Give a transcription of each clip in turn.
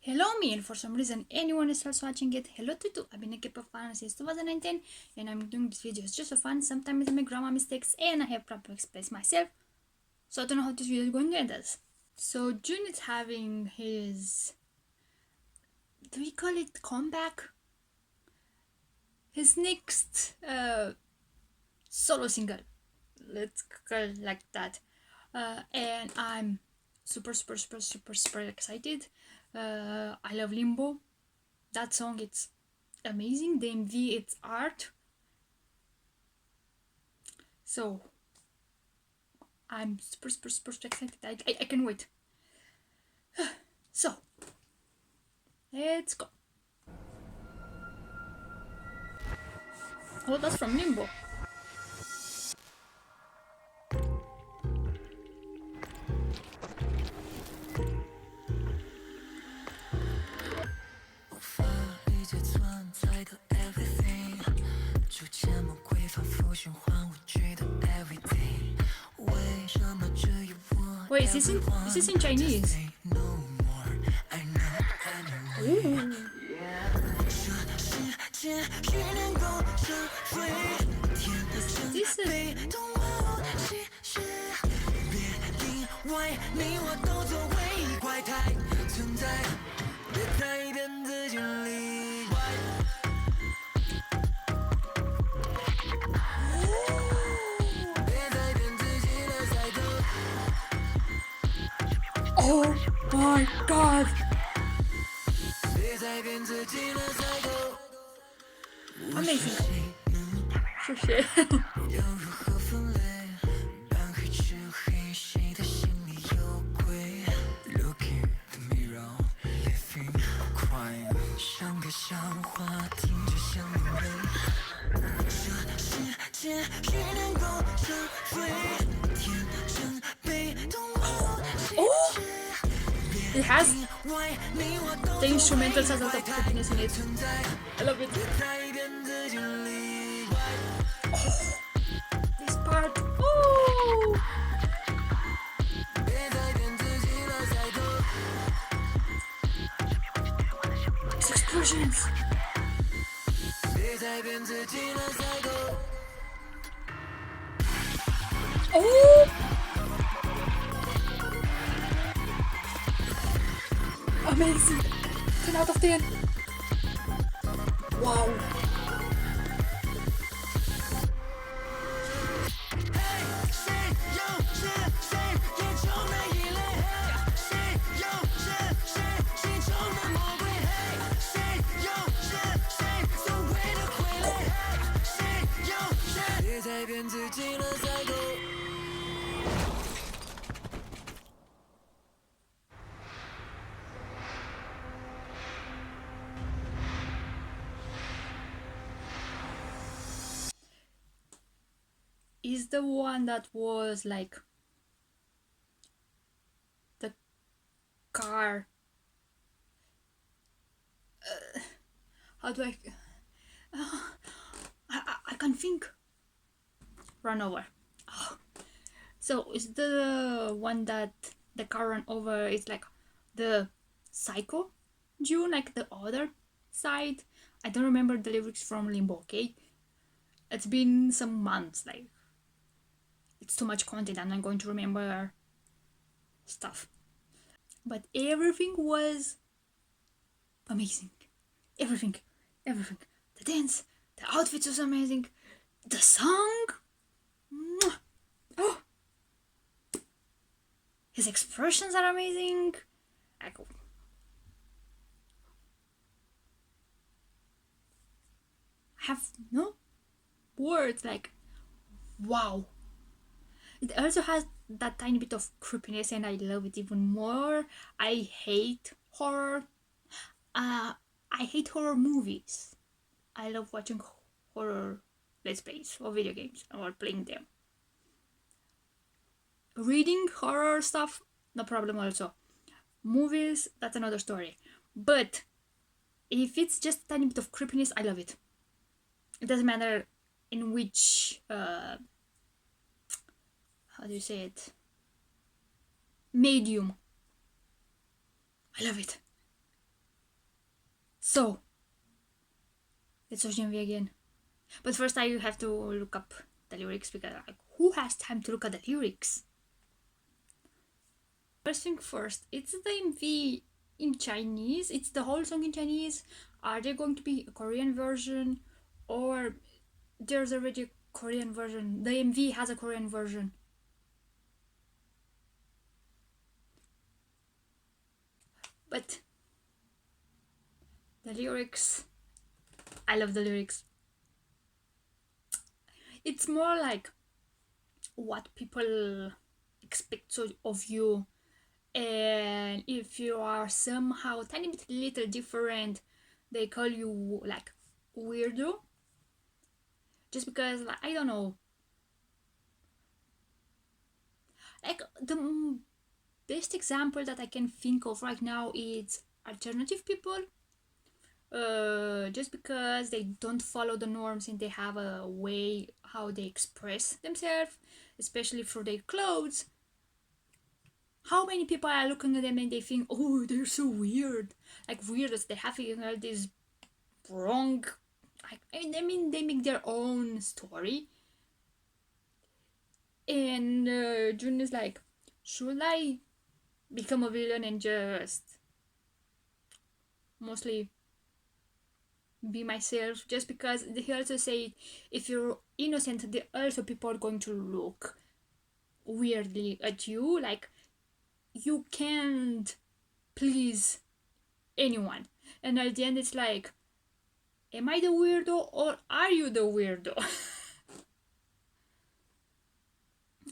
Hello me, and for some reason anyone is also watching it. Hello Tutu, I've been a kpop fan since 2019 and I'm doing these videos just for fun. Sometimes I make grammar mistakes and I have problem express myself. So I don't know how this video is going to end us. So JUN is having his, do we call it comeback? His next solo single. Let's call it like that. And I'm super excited. I love Limbo. That song, it's amazing. The MV, it's art. So I'm super excited. I can wait. So let's go. Oh, that's from Limbo. Wait, is this in Chinese? Ooh. This is... Oh my god! Amazing. 谢谢。Oh! It has the instrumentals has a lot of prettiness in it. I love it. Oh, this part. Oh! It's explosions. Oh! Amazing. 10 out of 10. Wow. Is the one that was like the car. How do I can't think. Run over. Oh. So is the one that the car run over is like the psycho June, like the other side? I don't remember the lyrics from Limbo, okay? It's been some months, like it's too much content. I'm not going to remember stuff. But everything was amazing. Everything. The dance, the outfits was amazing. The song. Oh, his expressions are amazing. I have no words. Like, wow. It also has that tiny bit of creepiness, and I love it even more. I hate horror. I hate horror movies. I love watching horror let's plays or video games or playing them. Reading horror stuff, no problem also. Movies, that's another story. But if it's just a tiny bit of creepiness, I love it. It doesn't matter in which how do you say it, medium. I love it. So let's watch MV again. But first I have to look up the lyrics because like, who has time to look at the lyrics? First thing first, it's the MV in Chinese. It's the whole song in Chinese. Are there going to be a Korean version, or there's already a Korean version? The MV has a Korean version. But the lyrics, I love the lyrics. It's more like what people expect of you, and if you are somehow tiny bit little different, they call you like weirdo. Just because, like, I don't know, like the best example that I can think of right now is alternative people. Just because they don't follow the norms and they have a way how they express themselves, especially through their clothes. How many people are looking at them and they think, oh, they're so weird, like weirdos. They have all this wrong. I mean, they make their own story. And Jun is like, should I become a villain and just mostly be myself? Just because he also said if you're innocent, the also people are going to look weirdly at you, like you can't please anyone. And at the end it's like, am I the weirdo or are you the weirdo?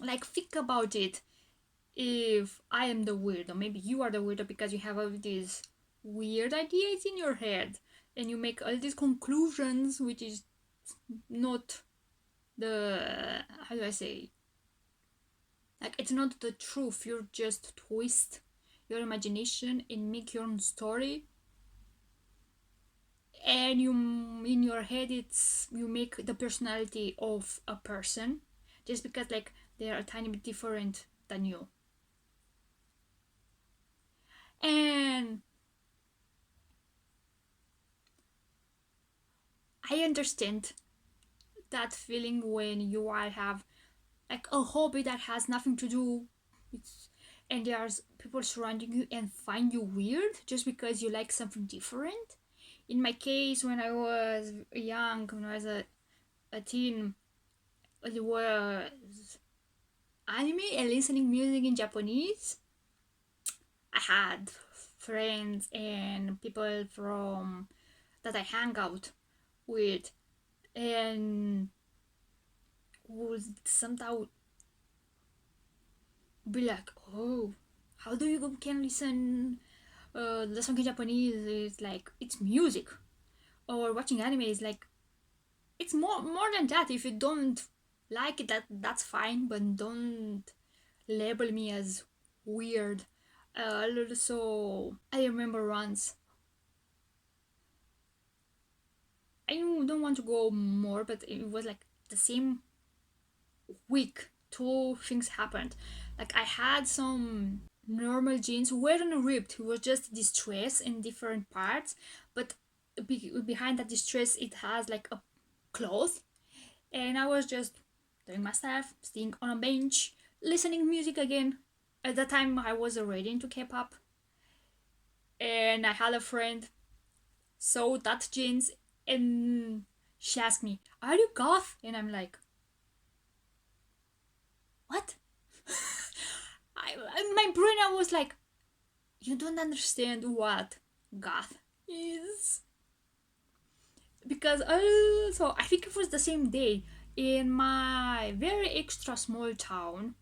Like, think about it. If I am the weirdo, maybe you are the weirdo because you have all these weird ideas in your head and you make all these conclusions, which is not the, how do I say, like, it's not the truth. You just twist your imagination and make your own story, and you, in your head, it's, you make the personality of a person just because like they are a tiny bit different than you. And I understand that feeling when you are have like a hobby that has nothing to do with, and there's people surrounding you and find you weird just because you like something different. In my case, when I was young, when I was a teen, it was anime and listening music in Japanese. I had friends and people from that I hang out with, and would somehow be like, oh, how do you can listen the song in Japanese? Is like, it's music. Or watching anime is like, it's more than that. If you don't like it, that's fine, but don't label me as weird. Also, I remember once, I don't want to go more, but it was like the same week, two things happened. Like, I had some normal jeans, weren't ripped, it was just distress in different parts, but behind that distress it has like a cloth, and I was just doing my stuff, sitting on a bench, listening music again. At the time I was already into K-pop, and I had a friend saw that jeans and she asked me, are you goth? And I'm like, what? In my brain I was like, you don't understand what goth is. Because also, I think it was the same day, in my very extra small town,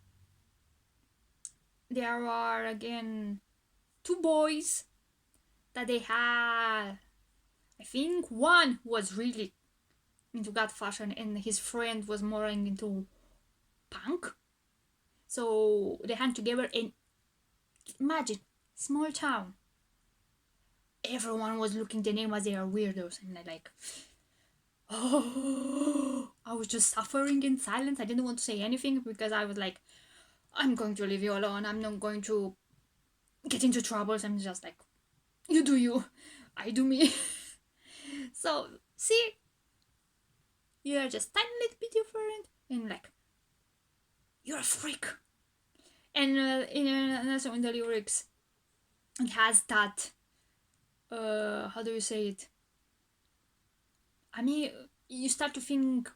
there are again two boys that they had. I think one was really into goth fashion and his friend was more into punk. So they hang together, and imagine, small town. Everyone was looking at them as they are weirdos, and I like, oh, I was just suffering in silence. I didn't want to say anything because I was like, I'm going to leave you alone. I'm not going to get into troubles. I'm just like, you do you, I do me. So, see, you're just tiny little bit different, and like, you're a freak. And in another in the lyrics, it has that, how do you say it? I mean, you start to think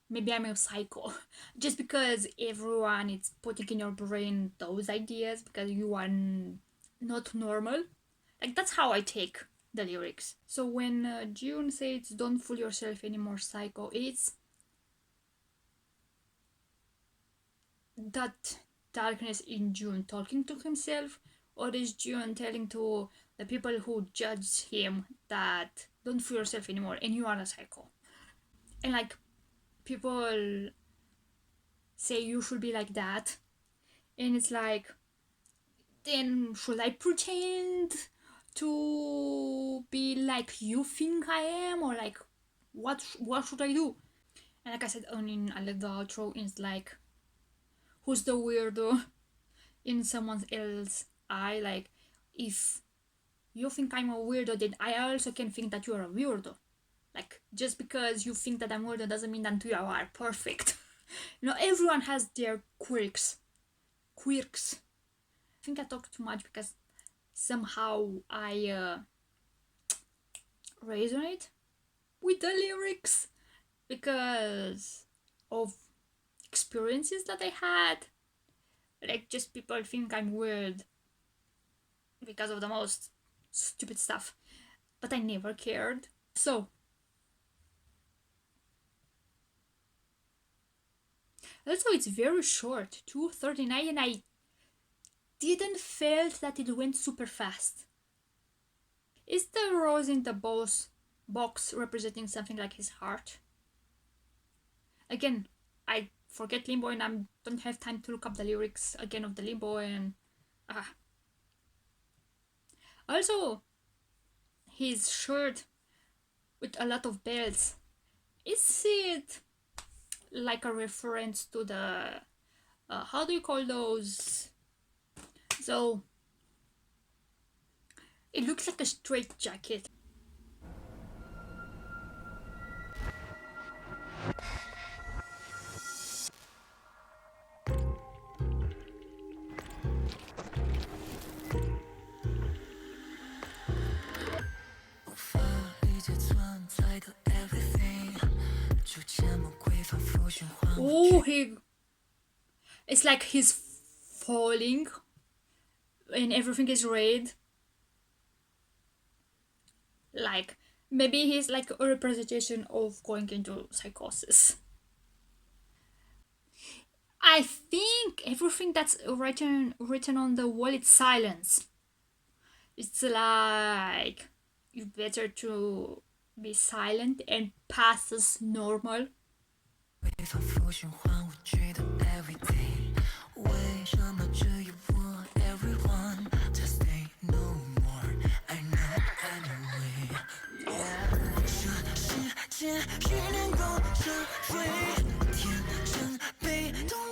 maybe I'm a psycho just because everyone is putting in your brain those ideas because you are not normal. Like, that's how I take the lyrics. So when June says don't fool yourself anymore, psycho, it's that darkness in June talking to himself, or is June telling to the people who judge him that don't fool yourself anymore and you are a psycho? And like, people say you should be like that, and it's like, then should I pretend to be like you think I am, or like what should I do? And like I said in the outro, it's like, who's the weirdo in someone else's eye? Like, if you think I'm a weirdo, then I also can think that you're a weirdo. Like, just because you think that I'm weirdo doesn't mean that you are perfect. Everyone has their quirks. I think I talk too much because somehow I resonate with the lyrics because of experiences that I had. Like, just people think I'm weird because of the most stupid stuff, but I never cared. So, also it's very short, 2:39, and I didn't feel that it went super fast. Is the rose in the box representing something like his heart? Again, I forget Limbo and I don't have time to look up the lyrics again of the Limbo, and also his shirt with a lot of bells. Is it like a reference to the how do you call those? So it looks like a straight jacket. Oh, it's like he's falling and everything is red. Like, maybe he's like a representation of going into psychosis. I think everything that's written on the wall, it's silence. It's like, you better to be silent and pass as normal.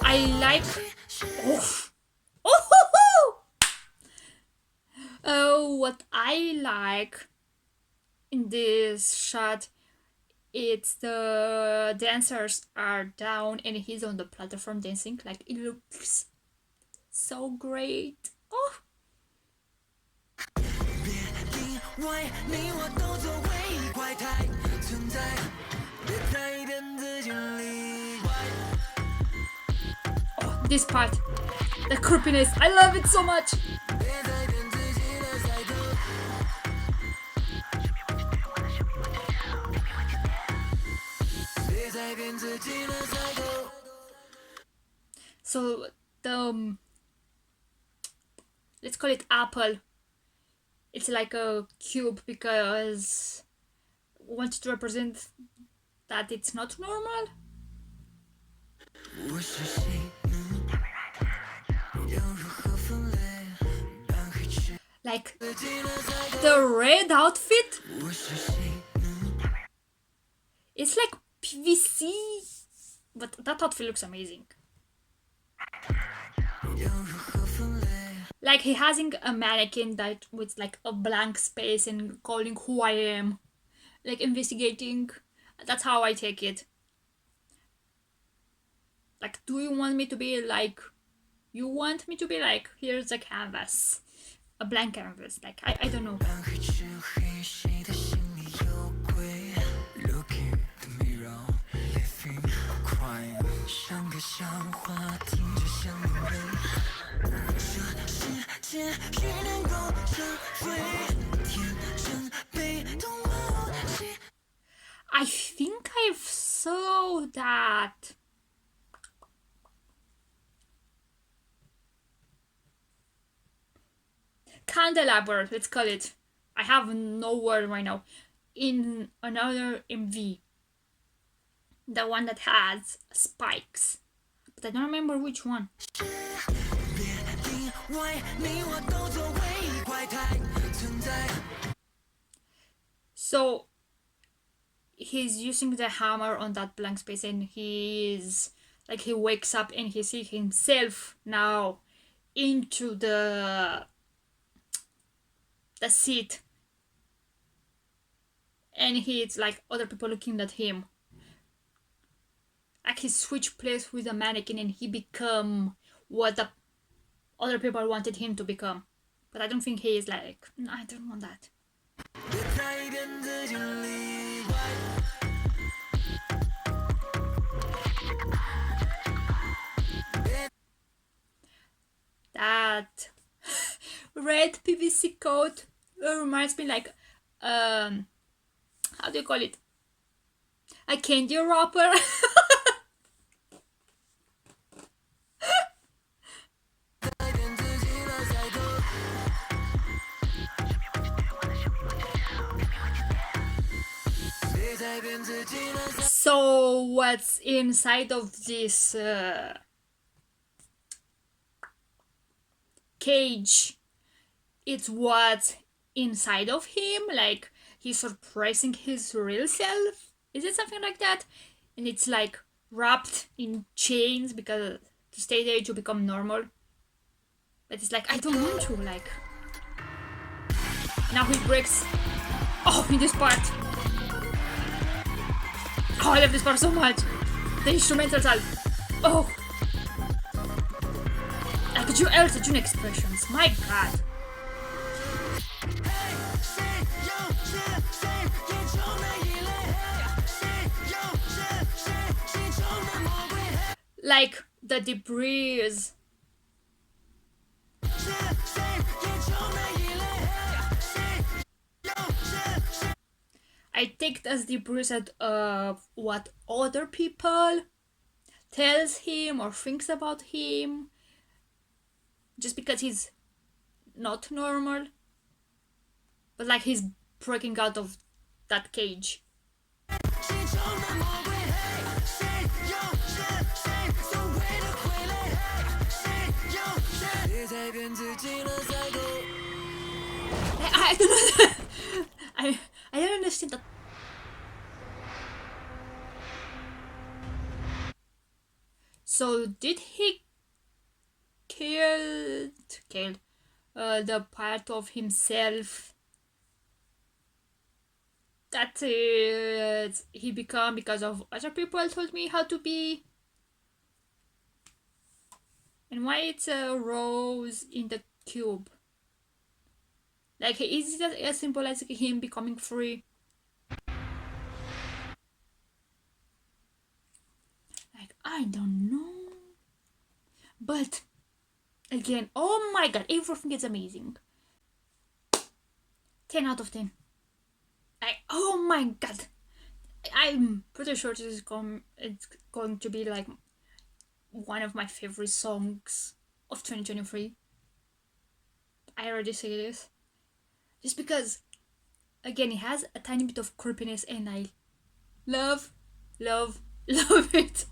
I like. What I like in this shot, it's the dancers are down and he's on the platform dancing. Like, it looks so great. Oh. This part, the creepiness, I love it so much. So the let's call it apple. It's like a cube because wants to represent that it's not normal. Like, the red outfit, it's like PVC, but that outfit looks amazing. Like, he having a mannequin that with like a blank space and calling who I am. like investigating. That's how I take it. Like, do you want me to be like you want me to be like? Here's a canvas, a blank canvas. Like, I don't know. I think I've saw that. Candelabra, let's call it. I have no word right now. In another MV, the one that has spikes, but I don't remember which one. So he's using the hammer on that blank space, and he's like, he wakes up and he sees himself now into the seat, and he's like other people looking at him. Like, he switched place with a mannequin and he become what the other people wanted him to become. But I don't think he is like, no, I don't want that. That red PVC coat reminds me like, how do you call it? A candy wrapper. So what's inside of this cage? It's what's inside of him. Like, he's surprising his real self. Is it something like that? And it's like wrapped in chains because to stay there to become normal. But it's like, I don't want to. Like, now he breaks. Oh, in this part. Oh, I love this part so much. The instrumentals are. Oh. Like the JUN expressions. My god. Like the debris. I take it as debris of what other people tells him or thinks about him, just because he's not normal. But like, he's breaking out of that cage. I don't know. I don't understand that. So did he kill the part of himself that he become because of other people told me how to be? And why it's a rose in the cube? Like, is it as simple as him becoming free? Like, I don't know. But again, oh my god, everything is amazing. 10 out of 10. Oh my god. I'm pretty sure this is it's going to be like one of my favorite songs of 2023. I already say this. Just because, again, it has a tiny bit of creepiness and I love it.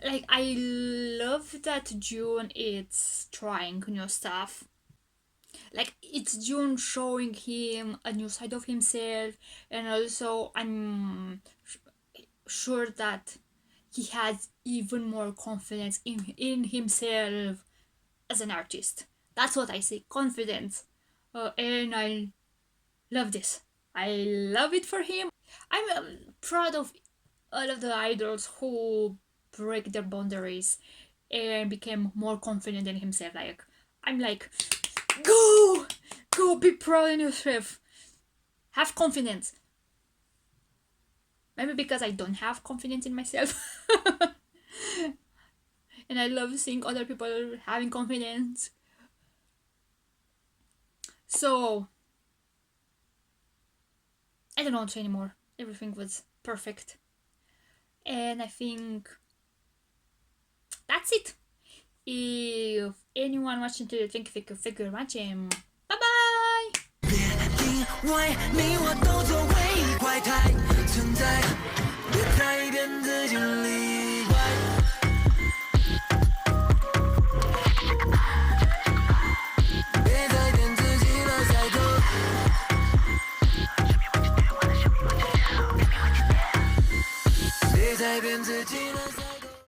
Like, I love that JUN is trying new stuff. Like, it's JUN showing him a new side of himself, and also I'm sure that he has even more confidence in himself as an artist. That's what I say, confidence. And I love this. I love it for him. I'm proud of all of the idols who break their boundaries and became more confident in himself. Like, I'm like, go, be proud in yourself, have confidence. Maybe because I don't have confidence in myself. And I love seeing other people having confidence. So I don't know what to say anymore. Everything was perfect. And I think that's it. If anyone watching to think if you could figure match him, bye bye. 因为你我都作为怪胎存在，别再骗自己例外。别再骗自己了，再走。别再骗自己了，再。